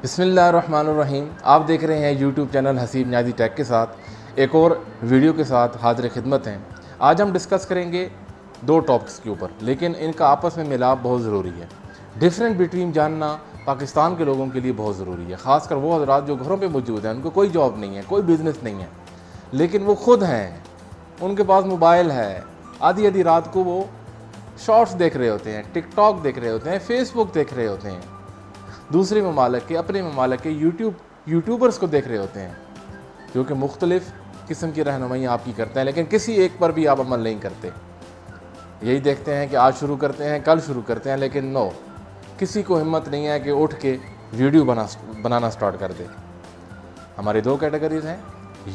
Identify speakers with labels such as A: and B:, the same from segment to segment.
A: بسم اللہ الرحمن الرحیم. آپ دیکھ رہے ہیں یوٹیوب چینل حسیب نیازی ٹیک کے ساتھ ایک اور ویڈیو کے ساتھ حاضر خدمت ہیں. آج ہم ڈسکس کریں گے دو ٹاپکس کے اوپر، لیکن ان کا آپس میں ملاپ بہت ضروری ہے. ڈفرینٹ بٹوین جاننا پاکستان کے لوگوں کے لیے بہت ضروری ہے، خاص کر وہ حضرات جو گھروں پہ موجود ہیں، ان کو کوئی جاب نہیں ہے، کوئی بزنس نہیں ہے، لیکن وہ خود ہیں، ان کے پاس موبائل ہے. آدھی رات کو وہ شارٹس دیکھ رہے ہوتے ہیں، ٹک ٹاک دیکھ رہے ہوتے ہیں، فیس بک دیکھ رہے ہوتے ہیں، دوسرے ممالک کے، اپنے ممالک کے یوٹیوبرز کو دیکھ رہے ہوتے ہیں، جو کہ مختلف قسم کی رہنمائی آپ کی کرتے ہیں، لیکن کسی ایک پر بھی آپ عمل نہیں کرتے. یہی دیکھتے ہیں کہ آج شروع کرتے ہیں، کل شروع کرتے ہیں، لیکن نو، کسی کو ہمت نہیں ہے کہ اٹھ کے ویڈیو بنانا سٹارٹ کر دے. ہماری دو کیٹیگریز ہیں،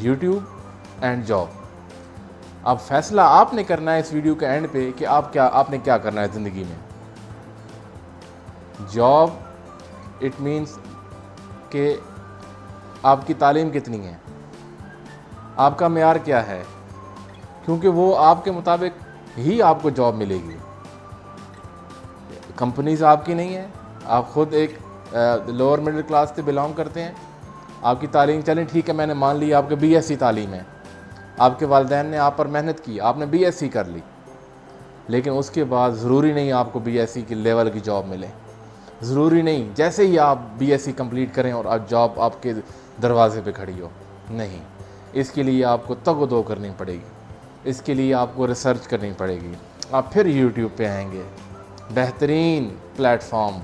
A: یوٹیوب اینڈ جاب. اب فیصلہ آپ نے کرنا ہے اس ویڈیو کے اینڈ پہ کہ آپ نے کیا کرنا ہے زندگی میں. جاب اٹ مینس کہ آپ کی تعلیم کتنی ہے، آپ کا معیار کیا ہے، کیونکہ وہ آپ کے مطابق ہی آپ کو جاب ملے گی. کمپنیز آپ کی نہیں ہیں، آپ خود ایک لوور مڈل کلاس سے بلانگ کرتے ہیں. آپ کی تعلیم، چلیں ٹھیک ہے، میں نے مان لی آپ کے بی ایس سی تعلیم ہے، آپ کے والدین نے آپ پر محنت کی، آپ نے بی ایس سی کر لی، لیکن اس کے بعد ضروری نہیں آپ کو بی ایس سی کی لیول کی جاب ملے. ضروری نہیں جیسے ہی آپ بی ایس سی کمپلیٹ کریں اور آج جاب آپ کے دروازے پہ کھڑی ہو. نہیں، اس کے لیے آپ کو تگ و دو کرنی پڑے گی، اس کے لیے آپ کو ریسرچ کرنی پڑے گی. آپ پھر یوٹیوب پہ آئیں گے، بہترین پلیٹ فارم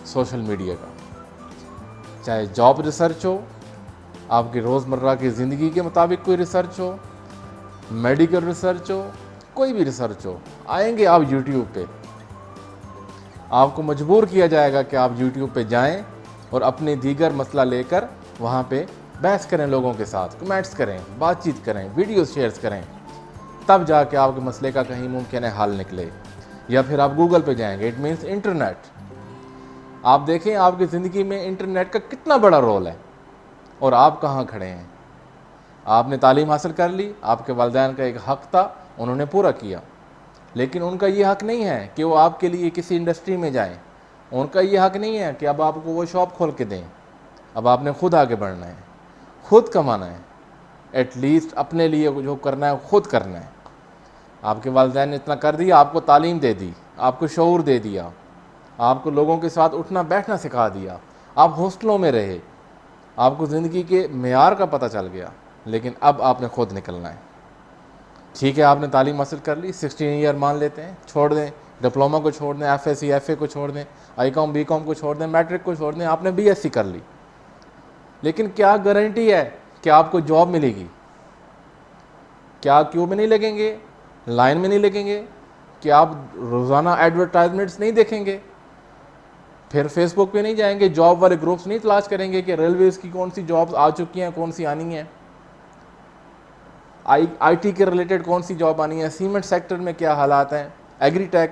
A: سوشل میڈیا کا، چاہے جاب ریسرچ ہو، آپ کی روزمرہ کی زندگی کے مطابق کوئی ریسرچ ہو، میڈیکل ریسرچ ہو، کوئی بھی ریسرچ ہو، آئیں گے آپ یوٹیوب پہ. آپ کو مجبور کیا جائے گا کہ آپ یوٹیوب پہ جائیں اور اپنے دیگر مسئلہ لے کر وہاں پہ بحث کریں، لوگوں کے ساتھ کمنٹس کریں، بات چیت کریں، ویڈیوز شیئرز کریں، تب جا کے آپ کے مسئلے کا کہیں ممکن ہے حل نکلے. یا پھر آپ گوگل پہ جائیں گے، اٹ مینس انٹرنیٹ. آپ دیکھیں آپ کی زندگی میں انٹرنیٹ کا کتنا بڑا رول ہے اور آپ کہاں کھڑے ہیں. آپ نے تعلیم حاصل کر لی، آپ کے والدین کا ایک حق تھا، انہوں نے پورا کیا، لیکن ان کا یہ حق نہیں ہے کہ وہ آپ کے لیے کسی انڈسٹری میں جائیں. ان کا یہ حق نہیں ہے کہ اب آپ کو وہ شاپ کھول کے دیں. اب آپ نے خود آگے بڑھنا ہے، خود کمانا ہے، ایٹ لیسٹ اپنے لیے جو کرنا ہے خود کرنا ہے. آپ کے والدین نے اتنا کر دیا، آپ کو تعلیم دے دی، آپ کو شعور دے دیا، آپ کو لوگوں کے ساتھ اٹھنا بیٹھنا سکھا دیا، آپ ہاسٹلوں میں رہے، آپ کو زندگی کے معیار کا پتہ چل گیا، لیکن اب آپ نے خود نکلنا ہے. ٹھیک ہے، آپ نے تعلیم حاصل کر لی، 16 ایئر مان لیتے ہیں، چھوڑ دیں ڈپلوما کو، چھوڑ دیں F S C F A کو، چھوڑ دیں آئی کام بی کام کو، چھوڑ دیں میٹرک کو، چھوڑ دیں، آپ نے بی ایس سی کر لی، لیکن کیا گارنٹی ہے کہ آپ کو جاب ملے گی؟ کیا کیو میں نہیں لگیں گے، لائن میں نہیں لگیں گے؟ کیا آپ روزانہ ایڈورٹائزمنٹس نہیں دیکھیں گے؟ پھر فیس بک پہ نہیں جائیں گے، جاب والے گروپس نہیں تلاش کریں گے کہ ریلویز کی کون سی جابز آ چکی ہیں، کون سی آنی ہیں، آئی ٹی کے ریلیٹڈ کون سی جاب آنی ہے، سیمنٹ سیکٹر میں کیا حالات ہیں، ایگری ٹیک،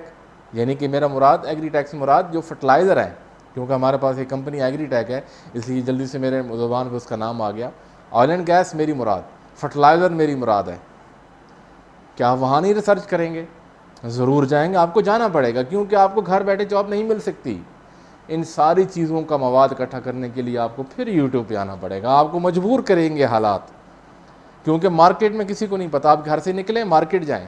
A: یعنی کہ میرا مراد ایگری ٹیک سے مراد جو فرٹلائزر ہے، کیونکہ ہمارے پاس ایک کمپنی ایگری ٹیک ہے، اس لیے جلدی سے میرے زبان پہ اس کا نام آ گیا. آئل اینڈ گیس میری مراد، فرٹلائزر میری مراد ہے. کیا وہاں نہیں ریسرچ کریں گے؟ ضرور جائیں گے، آپ کو جانا پڑے گا، کیونکہ آپ کو گھر بیٹھے جاب نہیں مل سکتی. ان ساری چیزوں کا مواد اکٹھا کرنے کے لیے آپ کو پھر یوٹیوب پہ آنا پڑے گا. آپ کو مجبور کریں گے حالات، کیونکہ مارکیٹ میں کسی کو نہیں پتا. آپ گھر سے نکلیں، مارکیٹ جائیں،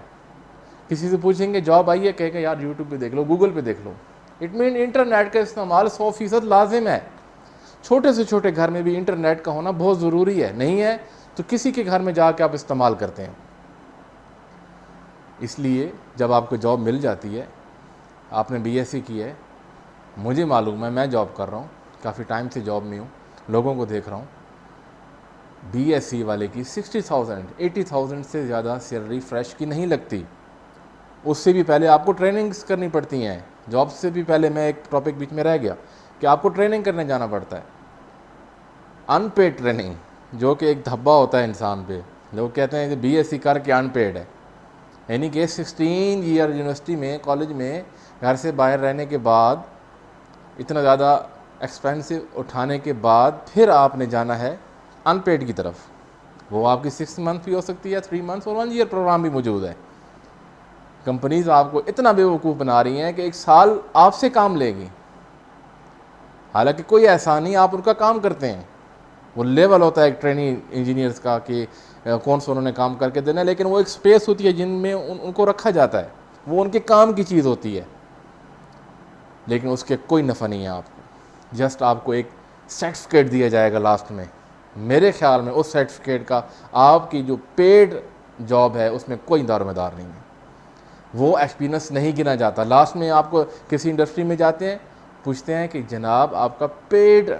A: کسی سے پوچھیں گے جاب آئی ہے، کہے گا یار یوٹیوب پہ دیکھ لو، گوگل پہ دیکھ لو. اٹ مین انٹرنیٹ کا استعمال 100% لازم ہے. چھوٹے سے چھوٹے گھر میں بھی انٹرنیٹ کا ہونا بہت ضروری ہے. نہیں ہے تو کسی کے گھر میں جا کے آپ استعمال کرتے ہیں. اس لیے جب آپ کو جاب مل جاتی ہے، آپ نے بی ایس سی کی ہے، مجھے معلوم ہے، میں جاب کر رہا ہوں، کافی ٹائم سے جاب میں ہوں، لوگوں کو دیکھ رہا ہوں، بی ایس سی والے کی 60,000 80,000 سے زیادہ سیلری فریش کی نہیں لگتی. اس سے بھی پہلے آپ کو ٹریننگز کرنی پڑتی ہیں. جاب سے بھی پہلے میں ایک ٹاپک بیچ میں رہ گیا کہ آپ کو ٹریننگ کرنے جانا پڑتا ہے، ان پیڈ ٹریننگ، جو کہ ایک دھبا ہوتا ہے انسان پہ. لوگ کہتے ہیں کہ بی ایس سی کر کے ان پیڈ ہے، یعنی کہ 16 ایئر یونیورسٹی میں، کالج میں گھر سے باہر رہنے کے بعد، اتنا زیادہ ایکسپینسو اٹھانے کے بعد پھر آپ نے جانا ہے ان پیڈ کی طرف. وہ آپ کی 6 منتھ بھی ہو سکتی ہے، 3 منتھس اور 1 ایئر پروگرام بھی موجود ہے. کمپنیز آپ کو اتنا بے وقوف بنا رہی ہیں کہ 1 سال آپ سے کام لے گی، حالانکہ کوئی ایسا نہیں، آپ ان کا کام کرتے ہیں، وہ لیول ہوتا ہے ایک ٹریننگ انجینئرس کا کہ کون سا انہوں نے کام کر کے دینا ہے، لیکن وہ ایک سپیس ہوتی ہے جن میں ان کو رکھا جاتا ہے، وہ ان کے کام کی چیز ہوتی ہے، لیکن اس کے کوئی نفع نہیں ہے آپ کو، جسٹ آپ کو ایک سرٹیفکیٹ دیا جائے گا لاسٹ میں۔ میرے خیال میں اس سرٹیفکیٹ کا آپ کی جو پیڈ جاب ہے اس میں کوئی دار و مدار نہیں ہے، وہ ایکسپیرینس نہیں گنا جاتا۔ لاسٹ میں آپ کو کسی انڈسٹری میں جاتے ہیں، پوچھتے ہیں کہ جناب آپ کا پیڈ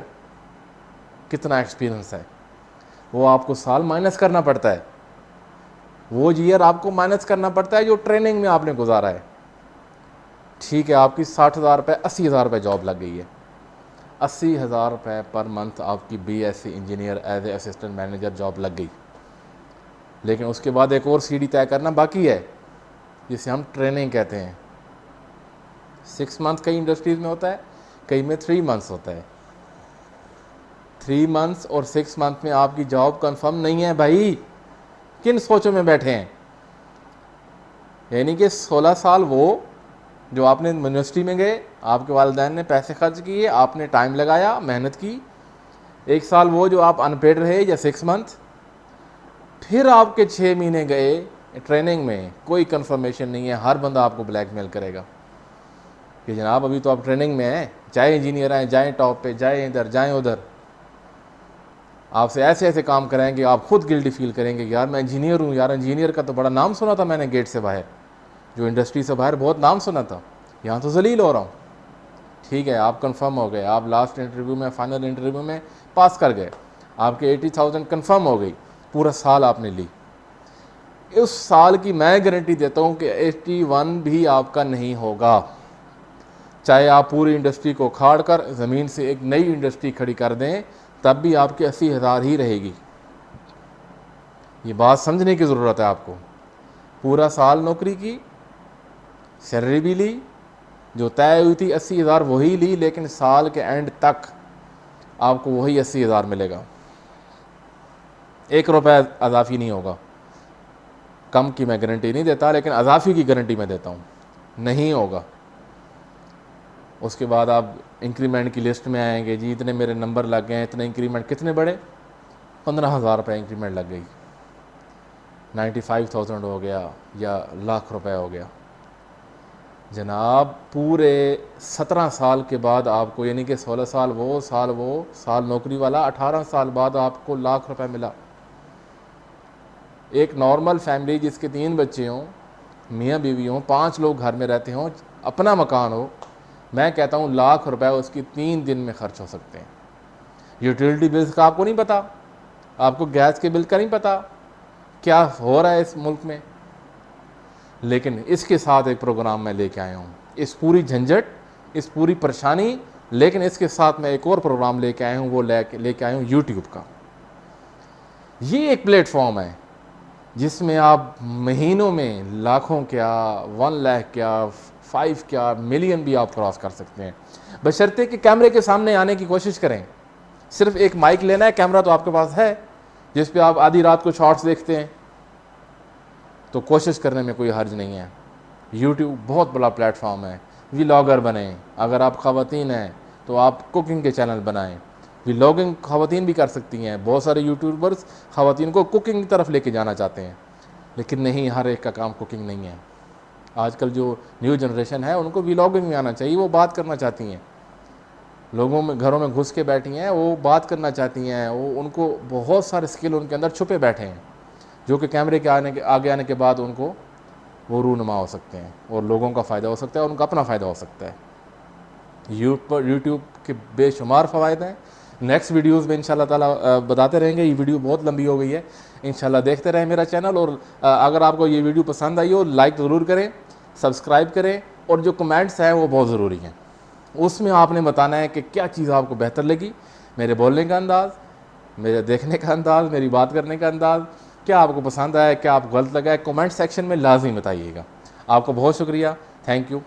A: کتنا ایکسپیرینس ہے، وہ آپ کو سال مائنس کرنا پڑتا ہے، وہ ایئر آپ کو مائنس کرنا پڑتا ہے جو ٹریننگ میں آپ نے گزارا ہے۔ ٹھیک ہے، آپ کی 60,000 روپے 80,000 روپے جاب لگ گئی ہے، 80,000 روپے پر منتھ آپ کی B S C engineer as a assistant manager job لگ گئی، لیکن اس کے بعد ایک اور سیڑھی طے کرنا باقی ہے جسے ہم ٹریننگ کہتے ہیں۔ 6 منتھ کئی انڈسٹریز میں ہوتا ہے، کئی میں 3 منتھس ہوتا ہے۔ 3 منتھس اور 6 منتھ میں آپ کی جاب کنفرم نہیں ہے بھائی، کن سوچوں میں بیٹھے ہیں؟ یعنی کہ 16 سال وہ جو آپ نے یونیورسٹی میں گئے، آپ کے والدین نے پیسے خرچ کیے، آپ نے ٹائم لگایا، محنت کی، 1 سال وہ جو آپ ان پیڈ رہے یا 6 منتھ، پھر آپ کے 6 مہینے گئے ٹریننگ میں، کوئی کنفرمیشن نہیں ہے، ہر بندہ آپ کو بلیک میل کرے گا کہ جناب ابھی تو آپ ٹریننگ میں ہیں، چاہے انجینئر ہیں، جائیں ٹاپ پہ، جائیں ادھر جائیں ادھر، آپ سے ایسے ایسے کام کرائیں گے، آپ خود گلٹی فیل کریں گے کہ یار میں انجینئر ہوں، یار انجینئر کا تو بڑا نام سنا تھا میں نے گیٹ سے باہر، جو انڈسٹری سے باہر بہت نام سنا تھا، یہاں تو ذلیل ہو رہا ہوں۔ ٹھیک ہے، آپ کنفرم ہو گئے، آپ لاسٹ انٹرویو میں، فائنل انٹرویو میں پاس کر گئے، آپ کے 80,000 کنفرم ہو گئی، پورا سال آپ نے لی، اس سال کی میں گارنٹی دیتا ہوں کہ 81 بھی آپ کا نہیں ہوگا، چاہے آپ پوری انڈسٹری کو کھاڑ کر زمین سے ایک نئی انڈسٹری کھڑی کر دیں، تب بھی آپ کی 80,000 ہی رہے گی۔ یہ بات سمجھنے کی ضرورت ہے آپ کو۔ پورا سال نوکری کی، سیلری بھی لی، جو طے ہوئی تھی 80,000 وہی لی، لیکن سال کے اینڈ تک آپ کو وہی 80,000 ملے گا، 1 روپے اضافی نہیں ہوگا۔ کم کی میں گارنٹی نہیں دیتا، لیکن اضافی کی گارنٹی میں دیتا ہوں، نہیں ہوگا۔ اس کے بعد آپ انکریمنٹ کی لسٹ میں آئیں گے، جی اتنے میرے نمبر لگ گئے ہیں، اتنے انکریمنٹ کتنے بڑھے؟ 15,000 روپے انکریمنٹ لگ گئی، 95,000 ہو گیا یا لاکھ روپے ہو گیا۔ جناب پورے 17 سال کے بعد آپ کو، یعنی کہ 16 سال وہ سال نوکری والا، 18 سال بعد آپ کو لاکھ روپے ملا۔ ایک نارمل فیملی جس کے 3 بچے ہوں، میاں بیوی ہوں، 5 لوگ گھر میں رہتے ہوں، اپنا مکان ہو، میں کہتا ہوں لاکھ روپے اس کی 3 دن میں خرچ ہو سکتے ہیں۔ یوٹیلیٹی بلز کا آپ کو نہیں پتا، آپ کو گیس کے بل کا نہیں پتا کیا ہو رہا ہے اس ملک میں، لیکن اس کے ساتھ ایک پروگرام میں لے کے آیا ہوں، اس پوری جھنجھٹ، اس پوری پریشانی، لیکن اس کے ساتھ میں ایک اور پروگرام لے کے آیا ہوں، وہ لے کے آیا ہوں یوٹیوب کا۔ یہ ایک پلیٹ فارم ہے جس میں آپ مہینوں میں لاکھوں کیا، 1 لاکھ کیا، 5 کیا، ملین بھی آپ کراس کر سکتے ہیں، بشرطے کہ کیمرے کے سامنے آنے کی کوشش کریں۔ صرف ایک مائک لینا ہے، کیمرہ تو آپ کے پاس ہے جس پہ آپ آدھی رات کو شارٹس دیکھتے ہیں، تو کوشش کرنے میں کوئی حرج نہیں ہے۔ یوٹیوب بہت بڑا پلیٹ فارم ہے، ولاگر بنیں، اگر آپ خواتین ہیں تو آپ کوکنگ کے چینل بنائیں، ولاگنگ خواتین بھی کر سکتی ہیں، بہت سارے یوٹیوبرز خواتین کو کوکنگ کی طرف لے کے جانا چاہتے ہیں، لیکن نہیں، ہر ایک کا کام کوکنگ نہیں ہے۔ آج کل جو نیو جنریشن ہے ان کو ولاگنگ میں آنا چاہیے، وہ بات کرنا چاہتی ہیں، لوگوں میں گھروں میں گھس کے بیٹھی ہیں، وہ بات کرنا چاہتی ہیں، وہ ان کو بہت سارے اسکل ان کے اندر چھپے بیٹھے ہیں جو کہ کیمرے کے آگے آنے کے بعد ان کو وہ رونما ہو سکتے ہیں، اور لوگوں کا فائدہ ہو سکتا ہے اور ان کا اپنا فائدہ ہو سکتا ہے۔ یوٹیوب کے بے شمار فوائد ہیں، نیکسٹ ویڈیوز میں انشاءاللہ تعالیٰ بتاتے رہیں گے۔ یہ ویڈیو بہت لمبی ہو گئی ہے، انشاءاللہ دیکھتے رہیں میرا چینل، اور اگر آپ کو یہ ویڈیو پسند آئی ہو لائک ضرور کریں، سبسکرائب کریں، اور جو کمنٹس ہیں وہ بہت ضروری ہیں، اس میں آپ نے بتانا ہے کہ کیا چیز آپ کو بہتر لگی، میرے بولنے کا انداز، میرے دیکھنے کا انداز، میری بات کرنے کا انداز، کیا آپ کو پسند آیا، کیا آپ کو غلط لگا ہے، کمنٹ سیکشن میں لازمی بتائیے گا۔ آپ کو بہت شکریہ، تھینک یو۔